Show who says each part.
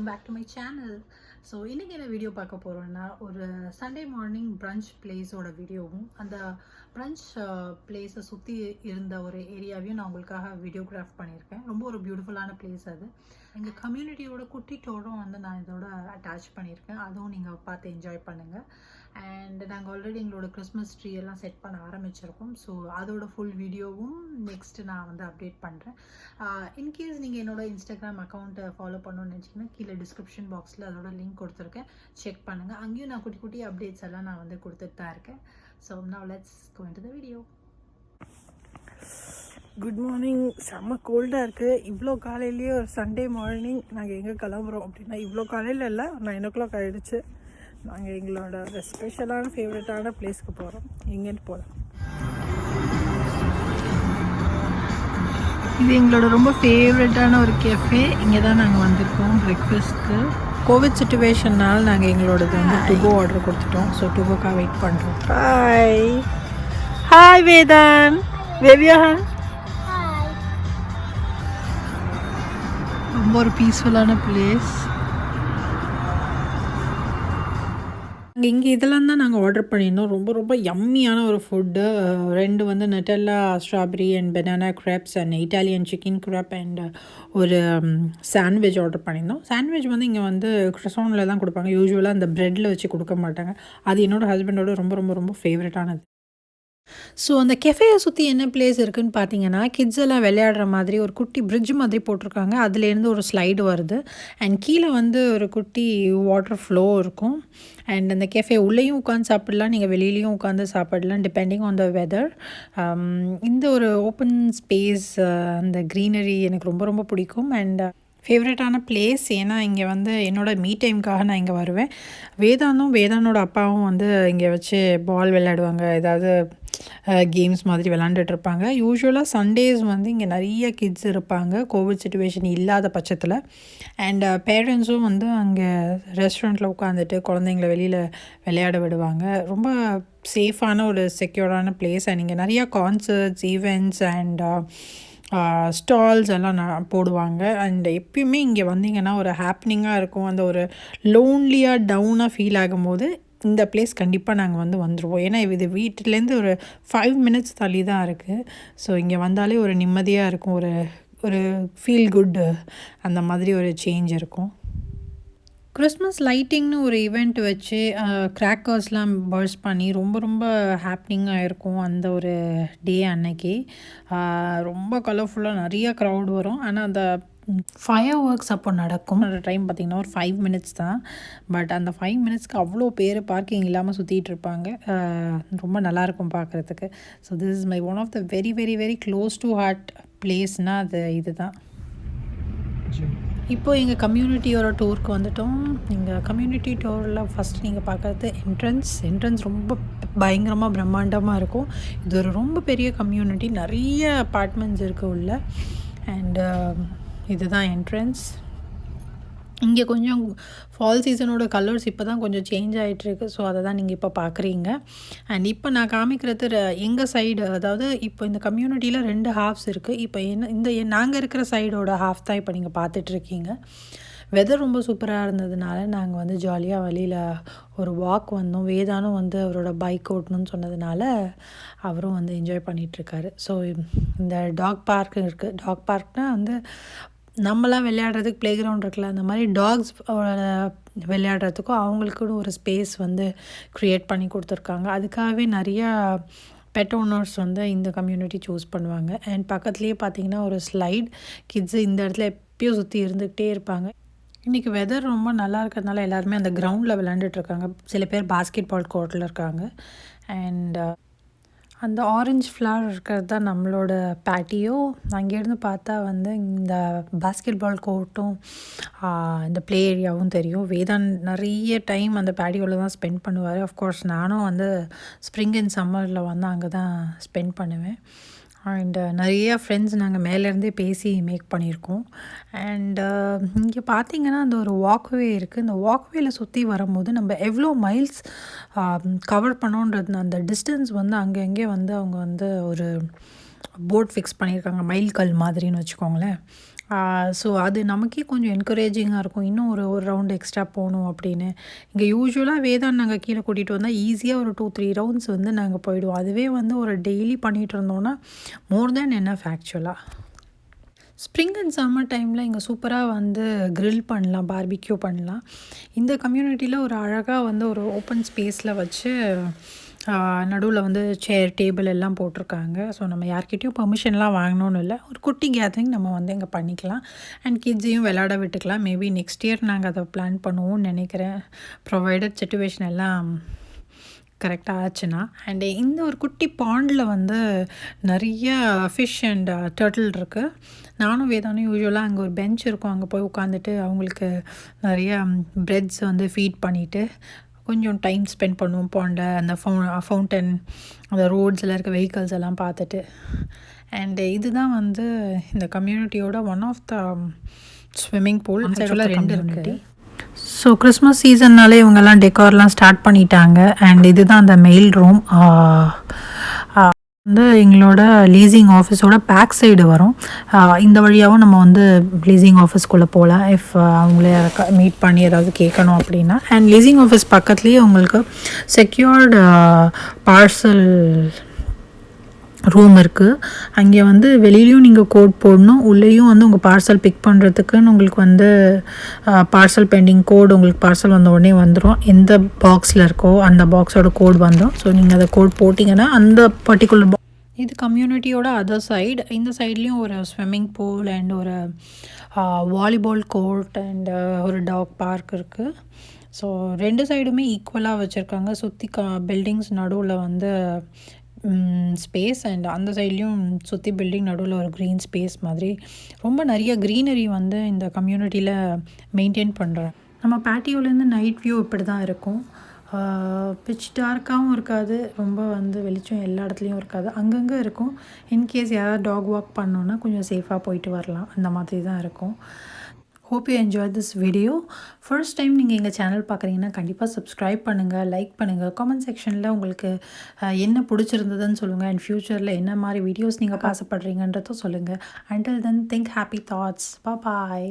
Speaker 1: Back to my channel. So இன்றைக்கி என்ன video பார்க்க போகிறோன்னா, ஒரு சண்டே மார்னிங் ப்ரன்ச் பிளேஸோட வீடியோவும் அந்த ப்ரன்ச் பிளேஸை சுற்றி இருந்த ஒரு ஏரியாவையும் நான் உங்களுக்காக வீடியோகிராஃப் பண்ணியிருக்கேன். ரொம்ப ஒரு பியூட்டிஃபுல்லான பிளேஸ் அது. எங்கள் கம்யூனிட்டியோட குட்டி டோரும் வந்து நான் இதோட அட்டாச் பண்ணியிருக்கேன். அதுவும் நீங்கள் பார்த்து என்ஜாய் பண்ணுங்கள். அண்ட் நாங்கள் ஆல்ரெடி எங்களோட கிறிஸ்மஸ் ட்ரீ எல்லாம் செட் பண்ண ஆரம்பிச்சிருக்கோம். ஸோ அதோட ஃபுல் வீடியோவும் நெக்ஸ்ட்டு நான் வந்து அப்டேட் பண்ணுறேன். இன்கேஸ் நீங்கள் என்னோட இன்ஸ்டாகிராம் அக்கௌண்ட்டை ஃபாலோ பண்ணணும்னு நினச்சிங்கன்னா கீழே டிஸ்கிரிப்ஷன் பாக்ஸில் அதோட லிங்க் கொடுத்துருக்கேன், செக் பண்ணுங்கள். அங்கேயும் நான் குட்டி குட்டி அப்டேட்ஸ் எல்லாம் நான் வந்து கொடுத்துட்டு தான் இருக்கேன். So now let's go into the video.
Speaker 2: Good morning. செம்ம கோல்டாக இருக்குது. இவ்வளோ காலையிலேயே ஒரு சண்டே மார்னிங் நாங்கள் எங்கே கிளம்புறோம் அப்படின்னா, இவ்வளோ காலையில் இல்லை, 9 o'clock ஆகிடுச்சு. நாங்கள் எங்களோட ஒரு ஸ்பெஷலான ஃபேவரட்டான பிளேஸ்க்கு போகிறோம். எங்கேன்னு போகலாம். இது எங்களோட ரொம்ப ஃபேவரட்டான ஒரு கேஃபே. இங்கே தான் நாங்கள் வந்திருக்கோம் பிரேக்ஃபாஸ்ட்க்கு. கோவிட் சுச்சுவேஷன்னால் நாங்கள் எங்களோடது வந்து டுகோ ஆர்டர் கொடுத்துட்டோம். ஸோ டுகோக்காக வெயிட் பண்ணுறோம். ஹாய் ஹாய் வேதான், வேவியான். ரொம்ப ஒரு பீஸ்ஃபுல்லான பிளேஸ். இங்கே இதெல்லாம் தான் நாங்கள் ஆர்டர் பண்ணியிருந்தோம். ரொம்ப ரொம்ப யம்மியான ஒரு ஃபுட்டு. 2 வந்து Nutella strawberry and banana crepes and Italian chicken crepe and ஒரு சாண்ட்விச் ஆர்டர் பண்ணியிருந்தோம். சாண்ட்விச் வந்து இங்கே வந்து க்ரொசானில் தான் கொடுப்பாங்க. யூஸ்வலாக அந்த ப்ரெட்டில் வச்சு கொடுக்க மாட்டாங்க. அது என்னோடய ஹஸ்பண்டோட ரொம்ப ரொம்ப ரொம்ப ஃபேவரட்டானது. ஸோ அந்த கெஃபேயை சுற்றி என்ன பிளேஸ் இருக்குதுன்னு பார்த்தீங்கன்னா, கிட்ஸ் எல்லாம் விளையாடுற மாதிரி ஒரு குட்டி பிரிட்ஜ் மாதிரி போட்டிருக்காங்க. அதுலேருந்து ஒரு ஸ்லைடு வருது. அண்ட் கீழே வந்து ஒரு குட்டி வாட்டர் ஃப்ளோ இருக்கும். அண்ட் அந்த கெஃபே உள்ளேயும் உட்காந்து சாப்பிடலாம், நீங்கள் வெளியிலையும் உட்காந்து சாப்பிடலாம், டிபெண்டிங் ஆன் த வெதர். இந்த ஒரு ஓப்பன் ஸ்பேஸ், அந்த க்ரீனரி எனக்கு ரொம்ப ரொம்ப பிடிக்கும். அண்ட் ஃபேவரட்டான பிளேஸ். ஏன்னா இங்கே வந்து என்னோடய மீ டைமுக்காக நான் இங்கே வருவேன். வேதானோட அப்பாவும் வந்து இங்கே வச்சு பால் விளையாடுவாங்க, ஏதாவது கேம்ஸ் மாதிரி விளாண்டுட்ருப்பாங்க. யூஸ்வலாக சண்டேஸ் வந்து இங்கே நிறைய கிட்ஸ் இருப்பாங்க, கோவிட் சுச்சுவேஷன் இல்லாத பட்சத்தில். அண்ட் பேரண்ட்ஸும் வந்து அங்கே ரெஸ்டாரண்ட்டில் உட்காந்துட்டு குழந்தைங்கள வெளியில் விளையாட விடுவாங்க. ரொம்ப சேஃபான ஒரு செக்யூர்டான பிளேஸ். அண்ட் இங்கே நிறையா கான்சர்ட்ஸ், ஈவெண்ட்ஸ் அண்ட் ஸ்டால்ஸ் எல்லாம் போடுவாங்க. அண்ட் எப்பயுமே இங்கே வந்தீங்கன்னா ஒரு ஹாப்பனிங்காக இருக்கும். அந்த ஒரு லோன்லியாக டவுனாக ஃபீல் ஆகும்போது இந்த பிளேஸ் கண்டிப்பாக நாங்கள் வந்து வந்துடுவோம். ஏன்னா இது வீட்டிலேருந்து ஒரு 5 minutes தள்ளி தான் இருக்குது. ஸோ இங்கே வந்தாலே ஒரு நிம்மதியாக இருக்கும், ஒரு ஒரு ஃபீல் குட், அந்த மாதிரி ஒரு சேஞ்ச் இருக்கும். கிறிஸ்மஸ் லைட்டிங்னு ஒரு ஈவெண்ட் வச்சு கிராக்கர்ஸ்லாம் பர்ஸ்ட் பண்ணி ரொம்ப ரொம்ப ஹாப்பனிங்காக இருக்கும் அந்த ஒரு டே அன்னைக்கு. ரொம்ப கலர்ஃபுல்லாக நிறைய க்ரௌட் வரும். ஆனால் அந்த ஃபயர் ஒர்க்ஸ் அப்போ நடக்கும். அந்த டைம் பார்த்திங்கன்னா ஒரு 5 minutes தான். பட் அந்த 5 minutesக்கு அவ்வளோ பேர் பார்க்கிங் இல்லாமல் சுற்றிட்டு இருப்பாங்க. ரொம்ப நல்லாயிருக்கும் பார்க்குறதுக்கு. So this is my one of the very very very close to heart பிளேஸ்னால் அது இது தான். இப்போது எங்கள் கம்யூனிட்டியோட டூருக்கு வந்துட்டோம். எங்கள் கம்யூனிட்டி டூரில் ஃபஸ்ட் நீங்கள் பார்க்குறது என்ட்ரன்ஸ் ரொம்ப பயங்கரமாக பிரம்மாண்டமாக இருக்கும். இது ஒரு ரொம்ப பெரிய கம்யூனிட்டி, நிறைய அப்பார்ட்மெண்ட்ஸ் இருக்குது உள்ள. அண்டு இதுதான் என்ட்ரன்ஸ். இங்கே கொஞ்சம் ஃபால் சீசனோட கலர்ஸ் இப்போ தான் கொஞ்சம் சேஞ்ச் ஆகிட்டுருக்கு. ஸோ அதை தான் நீங்கள் இப்போ பார்க்குறீங்க. அண்ட் இப்போ நான் காமிக்கிறது எங்கள் சைடு, அதாவது இப்போ இந்த கம்யூனிட்டியில் 2 halves இருக்குது. இப்போ இந்த நாங்கள் இருக்கிற சைடோட ஹாஃப் தான் இப்போ நீங்கள் பார்த்துட்ருக்கீங்க. வெதர் ரொம்ப சூப்பராக இருந்ததுனால நாங்கள் வந்து ஜாலியாக வெளியில் ஒரு வாக் வந்தோம். வேதானும் வந்து அவரோட பைக் ஓட்டணும்னு சொன்னதுனால அவரும் வந்து என்ஜாய் பண்ணிகிட்ருக்காரு. ஸோ இந்த டாக் பார்க் இருக்குது. டாக் பார்க்னால் வந்து நம்மளாம் விளையாடுறதுக்கு ப்ளே கிரவுண்ட் இருக்குல்ல, அந்த மாதிரி டாக்ஸ் விளையாடுறதுக்கும் அவங்களுக்குன்னு ஒரு ஸ்பேஸ் வந்து க்ரியேட் பண்ணி கொடுத்துருக்காங்க. அதுக்காகவே நிறையா பெட் ஓனர்ஸ் வந்து இந்த கம்யூனிட்டி சூஸ் பண்ணுவாங்க. அண்ட் பக்கத்துலேயே பார்த்திங்கன்னா ஒரு ஸ்லைட், கிட்ஸு இந்த இடத்துல எப்பயும் சுற்றி இருந்துக்கிட்டே இருப்பாங்க. இன்றைக்கி வெதர் ரொம்ப நல்லா இருக்கிறதுனால எல்லாருமே அந்த கிரவுண்டில் விளையாண்டுட்ருக்காங்க. சில பேர் பாஸ்கெட் பால் கோர்ட்டில் இருக்காங்க. அண்ட் அந்த ஆரஞ்சு ஃப்ளவர் இருக்கிறது தான் நம்மளோட பேட்டியோ. அங்கேருந்து பார்த்தா வந்து இந்த பாஸ்கெட் பால் கோர்ட்டும் இந்த ப்ளே ஏரியாவும் தெரியும். வேதான் நிறைய டைம் அந்த பேட்டியோவில் தான் ஸ்பெண்ட் பண்ணுவார். ஆஃப்கோர்ஸ் நானும் வந்து ஸ்ப்ரிங் அண்ட் சம்மரில் வந்து அங்கே தான் ஸ்பெண்ட் பண்ணுவேன். அண்டு நிறையா ஃப்ரெண்ட்ஸ் நாங்கள் மேலேருந்தே பேசி மேக் பண்ணியிருக்கோம். அண்டு இங்கே பார்த்திங்கன்னா அந்த ஒரு வாக்வே இருக்குது. இந்த வாக்வேயில் சுற்றி வரும்போது நம்ம எவ்வளோ மைல்ஸ் கவர் பண்ணோன்றது அந்த டிஸ்டன்ஸ் வந்து அங்கே வந்து அவங்க வந்து ஒரு போர்ட் ஃபிக்ஸ் பண்ணியிருக்காங்க, மைல் கல் மாதிரின்னு வச்சுக்கோங்களேன். ஸோ அது நமக்கே கொஞ்சம் என்கரேஜிங்காக இருக்கும். இன்னும் ஒரு ஒரு ரவுண்ட் எக்ஸ்ட்ரா போகணும் அப்படின்னு. இங்கே யூசுவலாக வேதான் நாங்கள் கீழே கூட்டிகிட்டு வந்தால் ஈஸியாக ஒரு 2-3 ரவுண்ட்ஸ் வந்து நாங்கள் போயிடுவோம். அதுவே வந்து ஒரு டெய்லி பண்ணிகிட்டு இருந்தோன்னா மோர் தேன் எனஃப் ஆக்சுவலாக. ஸ்ப்ரிங் அண்ட் சம்மர் டைமில் இங்கே சூப்பராக வந்து grill பண்ணலாம், பார்பிக்யூ பண்ணலாம். இந்த கம்யூனிட்டியில் ஒரு அழகாக வந்து ஒரு ஓப்பன் ஸ்பேஸில் வச்சு நடுவில் வந்து சேர் டேபிள் எல்லாம் போட்டிருக்காங்க. ஸோ நம்ம யார்கிட்டயும் பெர்மிஷன்லாம் வாங்கணும்னு இல்லை. ஒரு குட்டி கேதரிங் நம்ம வந்து இங்கே பண்ணிக்கலாம். அண்ட் கிட்ஸையும் விளையாட விட்டுக்கலாம். மேபி நெக்ஸ்ட் இயர் நாங்கள் அதை பிளான் பண்ணுவோம்னு நினைக்கிறேன். ப்ரொவைடட் சிச்சுவேஷன் எல்லாம் கரெக்டாக ஆச்சுன்னா. அண்டு இந்த ஒரு குட்டி பாண்டில் வந்து நிறைய ஃபிஷ் அண்ட் டர்ட்டில் இருக்குது. நானும் வேதானும் யூஸ்வலாக அங்கே ஒரு பெஞ்ச் இருக்கும், அங்கே போய் உட்காந்துட்டு அவங்களுக்கு நிறைய ப்ரெட்ஸ் வந்து ஃபீட் பண்ணிவிட்டு கொஞ்சம் டைம் ஸ்பெண்ட் பண்ணுவோம். பாண்டை அந்த ஃபவுண்டன், அந்த ரோட்ஸில் இருக்க வெஹிக்கல்ஸ் எல்லாம் பார்த்துட்டு. அண்டு இதுதான் வந்து இந்த கம்யூனிட்டியோட one of the swimming pool. ஆக்சுவலாக 2 இருக்குது. ஸோ கிறிஸ்மஸ் சீசன்னாலே இவங்கெல்லாம் டெக்கார்லாம் ஸ்டார்ட் பண்ணிட்டாங்க. அண்ட் இதுதான் அந்த மெயில் ரூம். வந்து எங்களோட லீசிங் ஆஃபீஸோட பேக் சைடு வரும். இந்த வழியாகவும் நம்ம வந்து லீசிங் ஆஃபீஸ்க்குள்ளே போகலாம் இஃப் அவங்களே மீட் பண்ணி ஏதாவது கேட்கணும் அப்படின்னா. அண்ட் லீசிங் ஆஃபீஸ் பக்கத்துலேயே உங்களுக்கு செக்யூர்டு பார்சல் ரூம் இருக்குது. அங்கே வந்து வெளியிலையும் நீங்கள் கோட் போடணும், உள்ளேயும் வந்து உங்கள் பார்சல் பிக் பண்ணுறதுக்குன்னு உங்களுக்கு வந்து பார்சல் பெண்டிங் கோட், உங்களுக்கு பார்சல் வந்த உடனே வந்துடும். எந்த பாக்ஸில் இருக்கோ அந்த பாக்ஸோட கோட் வந்துடும். ஸோ நீங்கள் அதை கோட் போட்டிங்கன்னா அந்த பர்டிகுலர் இது கம்யூனிட்டியோட அதர் சைடு. இந்த சைட்லேயும் ஒரு ஸ்விம்மிங் பூல் அண்ட் ஒரு வாலிபால் கோர்ட் அண்ட் ஒரு டாக் பார்க் இருக்குது. ஸோ 2 சைடுமே ஈக்குவலாக வச்சுருக்காங்க. சுற்றி பில்டிங்ஸ் நடுவில் வந்து ஸ்பேஸ் அண்ட் அந்த சைட்லேயும் சுற்றி பில்டிங் நடுவில் ஒரு க்ரீன் ஸ்பேஸ் மாதிரி ரொம்ப நிறைய க்ரீனரி வந்து இந்த கம்யூனிட்டியில் மெயின்டைன் பண்ணுறேன். நம்ம பேட்டியோலேருந்து நைட் வியூ இப்படி தான் இருக்கும். பிச் டார்க்காகவும் இருக்காது, ரொம்ப வந்து வெளிச்சம் எல்லா இடத்துலையும் இருக்காது, அங்கங்கே இருக்கும். இன்கேஸ் யாராவது டாக் வாக் பண்ணோன்னா கொஞ்சம் சேஃபாக போயிட்டு வரலாம், அந்த மாதிரி தான் இருக்கும். Hope you enjoy this video. First time நீங்கள் எங்கள் சேனல் பார்க்குறீங்கன்னா கண்டிப்பாக சப்ஸ்கிரைப் பண்ணுங்கள், லைக் பண்ணுங்கள். காமெண்ட் செக்ஷனில் உங்களுக்கு என்ன பிடிச்சிருந்ததுன்னு சொல்லுங்கள். அண்ட் ஃப்யூச்சரில் என்ன மாதிரி வீடியோஸ் நீங்கள் ஆசைப்படுறீங்கன்றதும் சொல்லுங்கள். Until then think happy thoughts. பாய்.